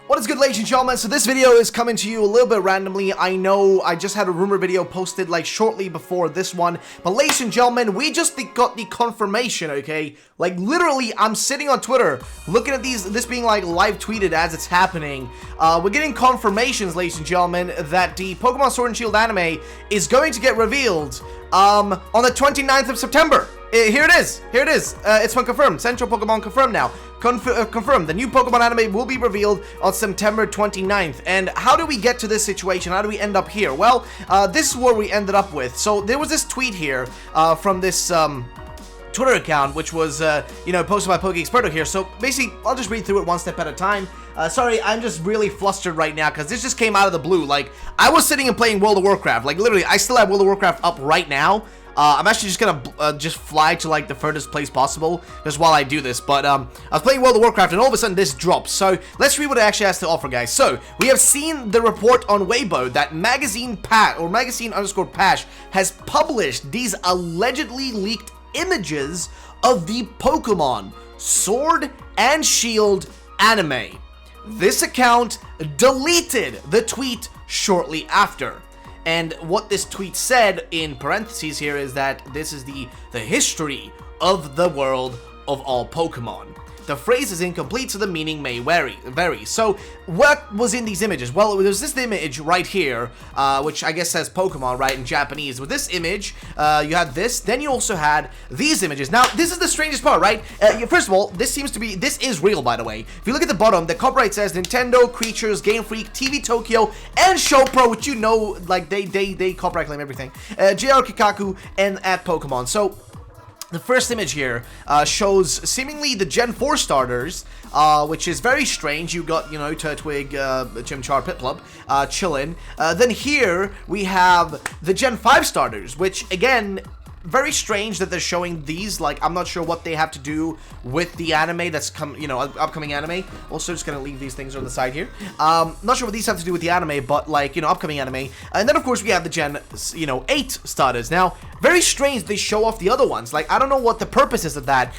What is good, ladies and gentlemen? So this video is coming to you a little bit randomly. I know I just had a rumor video posted like shortly before this one, but ladies and gentlemen, we just got the confirmation, okay? Like literally, I'm sitting on Twitter looking at this being like live tweeted as it's happening. We're getting confirmations, ladies and gentlemen, that the Pokemon Sword and Shield anime is going to get revealed on the 29th of September. Here it is. It's been confirmed. Central Pokemon confirmed now. Confirmed. The new Pokemon anime will be revealed on September 29th. And how do we get to this situation? How do we end up here? Well, this is where we ended up with. So there was this tweet here from this Twitter account, which was, posted by PokeExperto here. So basically, I'll just read through it one step at a time. Sorry, I'm just really flustered right now because this just came out of the blue. Like, I was sitting and playing World of Warcraft. Like, literally, I still have World of Warcraft up right now. I'm actually just gonna just fly to like the furthest place possible just while I do this, but I was playing World of Warcraft and all of a sudden this drops. So let's read what it actually has to offer, guys. So we have seen the report on Weibo that magazine_Pash has published these allegedly leaked images of the Pokemon Sword and Shield anime. This account deleted the tweet shortly after. And what this tweet said in parentheses here is that this is the history of the world of all Pokemon. The phrase is incomplete, so the meaning may vary. So, what was in these images? Well, there's this image right here, which I guess says Pokemon, right, in Japanese. With this image, you had this, then you also had these images. Now, this is the strangest part, right? First of all, this is real, by the way. If you look at the bottom, the copyright says Nintendo, Creatures, Game Freak, TV Tokyo, and Show Pro, which you know, like, they copyright claim everything. JR Kikaku, and at Pokemon. So, the first image here shows seemingly the Gen 4 starters, which is very strange. You got, Turtwig, Chimchar, Piplup, chillin'. Then here we have the Gen 5 starters, which again, very strange that they're showing these. Like, I'm not sure what they have to do with the anime that's upcoming anime. Also, just gonna leave these things on the side here. Not sure what these have to do with the anime, but like, upcoming anime. And then of course we have the Gen, 8 starters. Now, very strange they show off the other ones. Like, I don't know what the purpose is of that.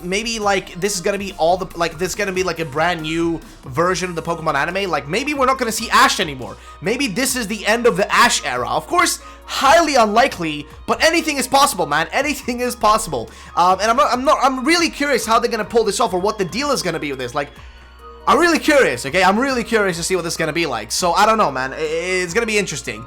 Maybe like this is gonna be this is gonna be like a brand new version of the Pokemon anime. Like, maybe we're not gonna see Ash anymore. Maybe this is the end of the Ash era. Of course, highly unlikely, but anything is possible, man. Anything is possible. And I'm really curious how they're gonna pull this off, or what the deal is gonna be with this. Like, I'm really curious, okay? I'm really curious to see what this is gonna be like. So I don't know, man. It's gonna be interesting.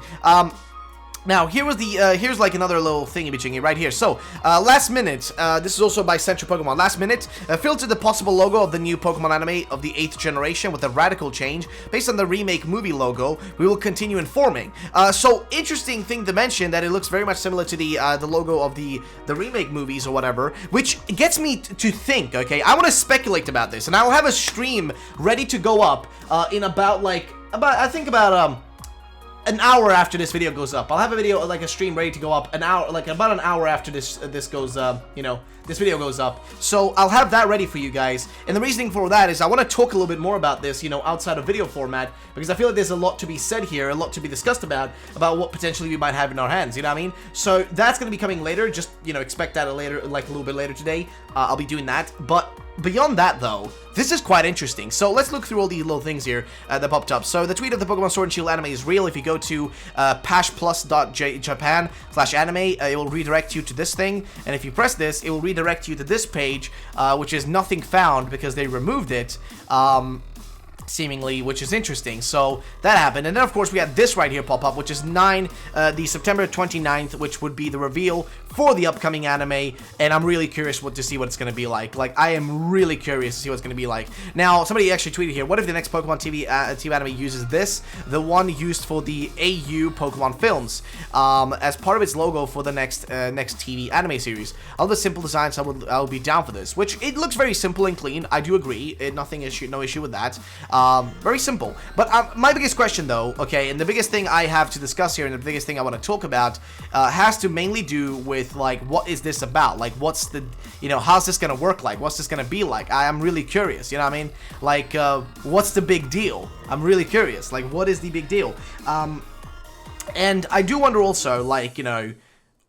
Now, here's like another little thingy-majingy right here. So, last minute, this is also by Central Pokemon. Last minute, filtered the possible logo of the new Pokemon anime of the 8th generation with a radical change. Based on the remake movie logo, we will continue informing. So, interesting thing to mention that it looks very much similar to the logo of the remake movies or whatever, which gets me to think, okay? I want to speculate about this, and I'll have a stream ready to go up in about an hour after this video goes up. I'll have a video, like a stream ready to go up about an hour after this goes, this video goes up. So I'll have that ready for you guys. And the reasoning for that is I want to talk a little bit more about this, outside of video format, because I feel like there's a lot to be said here, a lot to be discussed about what potentially we might have in our hands, you know what I mean? So that's going to be coming later. Just, expect that later, like a little bit later today. I'll be doing that. But beyond that, though, this is quite interesting. So let's look through all these little things here that popped up. So the tweet of the Pokemon Sword and Shield anime is real. If you go to pashplus.japan/anime, it will redirect you to this thing. And if you press this, it will redirect you to this page, which is nothing found because they removed it. Seemingly, which is interesting. So that happened. And then of course we had this right here pop up, which is the September 29th, which would be the reveal for the upcoming anime. And I'm really curious to see what it's going to be like. Like, I am really curious to see what it's going to be like. Now, somebody actually tweeted here, what if the next Pokemon TV anime uses this, the one used for the AU Pokemon films, as part of its logo for the next TV anime series? All the simple designs, I'll be down for this. Which, it looks very simple and clean. I do agree. No issue with that. Very simple. But my biggest question, though, okay, and the biggest thing I have to discuss here, and the biggest thing I want to talk about, has to mainly do with, like, what is this about? Like, what's the, how's this gonna work like? What's this gonna be like? I am really curious, you know what I mean? Like, what's the big deal? I'm really curious. Like, what is the big deal? And I do wonder also, like,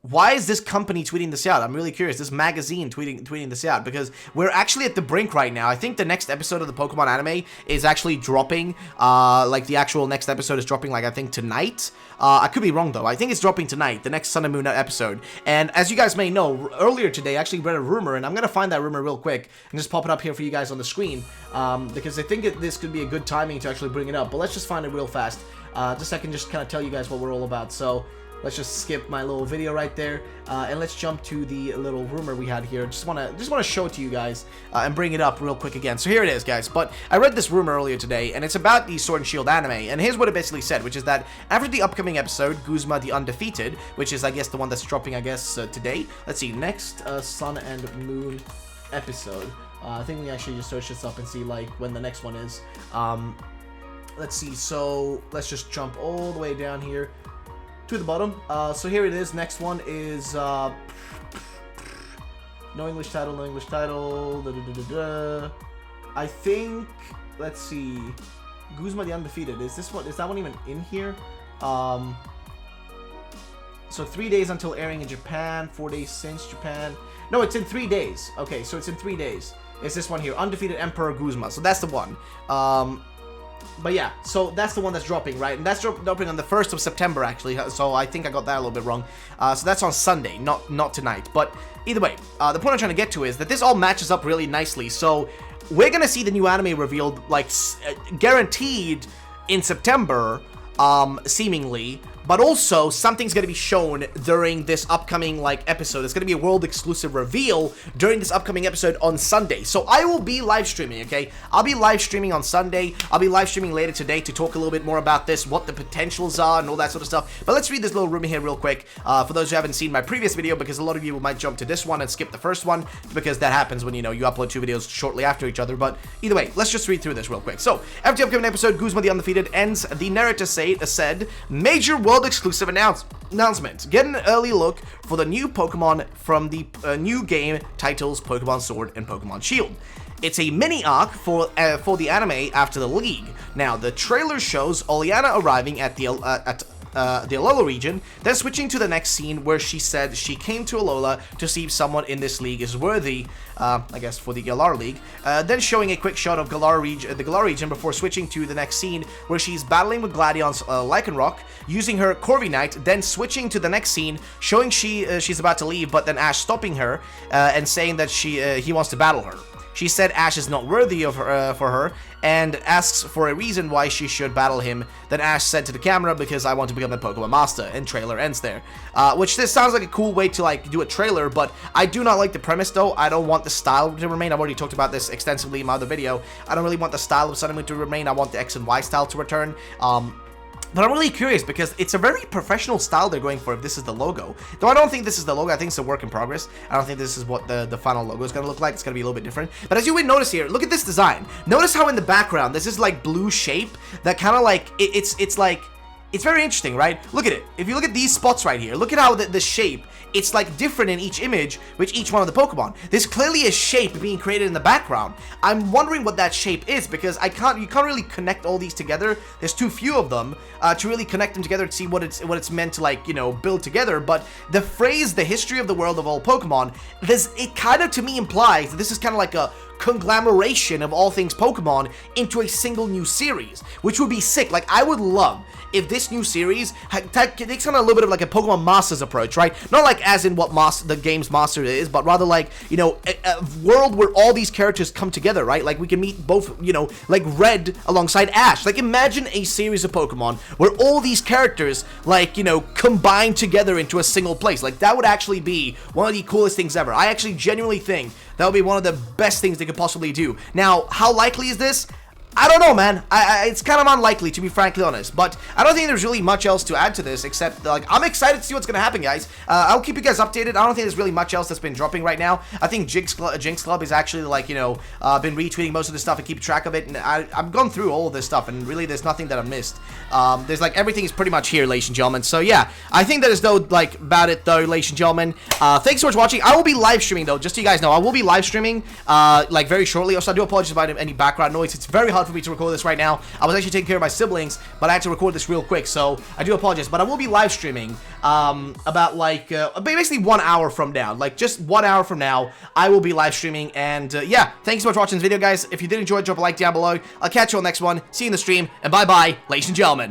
why is this company tweeting this out? I'm really curious. This magazine tweeting this out, because we're actually at the brink right now. I think the next episode of the Pokemon anime is actually dropping. Like the actual next episode is dropping, like I think tonight. I could be wrong though. I think it's dropping tonight, the next Sun and Moon episode. And as you guys may know, earlier today I actually read a rumor, and I'm gonna find that rumor real quick and just pop it up here for you guys on the screen, because I think this could be a good timing to actually bring it up. But let's just find it real fast, just so I can just kind of tell you guys what we're all about. So let's just skip my little video right there, and let's jump to the little rumor we had here. Just wanna show it to you guys and bring it up real quick again. So here it is, guys. But I read this rumor earlier today, and it's about the Sword and Shield anime. And here's what it basically said, which is that after the upcoming episode, Guzma the Undefeated, which is I guess the one that's dropping, I guess today. Let's see, next Sun and Moon episode. I think we actually just search this up and see like when the next one is. Let's see. So let's just jump all the way down here to the bottom. So here it is. Next one is no English title, no English title. I think, let's see, Guzma the Undefeated. Is that one even in here? So 3 days until airing in Japan, 4 days since Japan. No, it's in 3 days. Okay, so it's in 3 days. It's this one here, Undefeated Emperor Guzma. So that's the one. But yeah, so that's the one that's dropping, right? And that's dropping on the 1st of September, actually. So I think I got that a little bit wrong. So that's on Sunday, not tonight. But either way, the point I'm trying to get to is that this all matches up really nicely. So we're gonna see the new anime revealed, like, guaranteed in September, seemingly. But also, something's going to be shown during this upcoming, like, episode. It's going to be a world-exclusive reveal during this upcoming episode on Sunday. So I will be live streaming, okay? I'll be live streaming on Sunday. I'll be live streaming later today to talk a little bit more about this, what the potentials are, and all that sort of stuff. But let's read this little rumor here real quick, for those who haven't seen my previous video, because a lot of you might jump to this one and skip the first one, because that happens when, you know, you upload 2 videos shortly after each other. But either way, let's just read through this real quick. So, after the upcoming episode, Guzma the Undefeated ends, the narrator said, major world exclusive announcement. Get an early look for the new Pokemon from the new game titles Pokemon Sword and Pokemon Shield. It's a mini arc for the anime after the league. Now, the trailer shows Oleana arriving at the Alola region, then switching to the next scene where she said she came to Alola to see if someone in this league is worthy, I guess for the Galar League, then showing a quick shot of the Galar region before switching to the next scene where she's battling with Gladion's Lycanroc, using her Corviknight, then switching to the next scene, showing she's about to leave, but then Ash stopping her, and saying that he wants to battle her. She said Ash is not worthy of her, for her, and asks for a reason why she should battle him. Then Ash said to the camera, because I want to become the Pokemon Master, and trailer ends there. Which this sounds like a cool way to, like, do a trailer, but I do not like the premise, though. I don't want the style to remain. I've already talked about this extensively in my other video. I don't really want the style of Sun and Moon to remain. I want the X and Y style to return. But I'm really curious because it's a very professional style they're going for if this is the logo. Though I don't think this is the logo, I think it's a work in progress. I don't think this is what the final logo is going to look like. It's going to be a little bit different. But as you would notice here, look at this design. Notice how in the background, this is like blue shape that kind of like, it's like, it's very interesting, right? Look at it. If you look at these spots right here, look at how the shape, it's like different in each image with each one of the Pokemon. There's clearly a shape being created in the background. I'm wondering what that shape is because you can't really connect all these together. There's too few of them to really connect them together to see what it's meant to, like, you know, build together. But the phrase, the history of the world of all Pokemon, it kind of to me implies that this is kind of like a conglomeration of all things Pokemon into a single new series, which would be sick. Like, I would love if this new series takes on a little bit of like a Pokemon Masters approach, right? Not like as in what the game's Master is, but rather like, you know, a world where all these characters come together, right? Like we can meet both, you know, like Red alongside Ash. Like imagine a series of Pokemon where all these characters, like, you know, combine together into a single place. Like that would actually be one of the coolest things ever. I actually genuinely think that would be one of the best things they could possibly do. Now, how likely is this? I don't know, man. It's kind of unlikely, to be frankly honest. But I don't think there's really much else to add to this, except, like, I'm excited to see what's going to happen, guys. I'll keep you guys updated. I don't think there's really much else that's been dropping right now. I think Jinx Club is actually, like, you know, been retweeting most of this stuff and keep track of it. And I've gone through all of this stuff, and really there's nothing that I've missed. There's, like, everything is pretty much here, ladies and gentlemen. So, yeah, I think that is, though, like, about it, though, ladies and gentlemen. Thanks so much for watching. I will be live streaming, though, just so you guys know. I will be live streaming, like, very shortly. Also, I do apologize about any background noise. It's very hard hard for me to record this right now. I was actually taking care of my siblings, but I had to record this real quick, so I do apologize. But I will be live streaming about like basically 1 hour from now, like just 1 hour from now. I will be live streaming, and yeah, thanks so much for watching this video, guys. If you did enjoy, drop a like down below. I'll catch you on the next one. See you in the stream, and bye bye, ladies and gentlemen.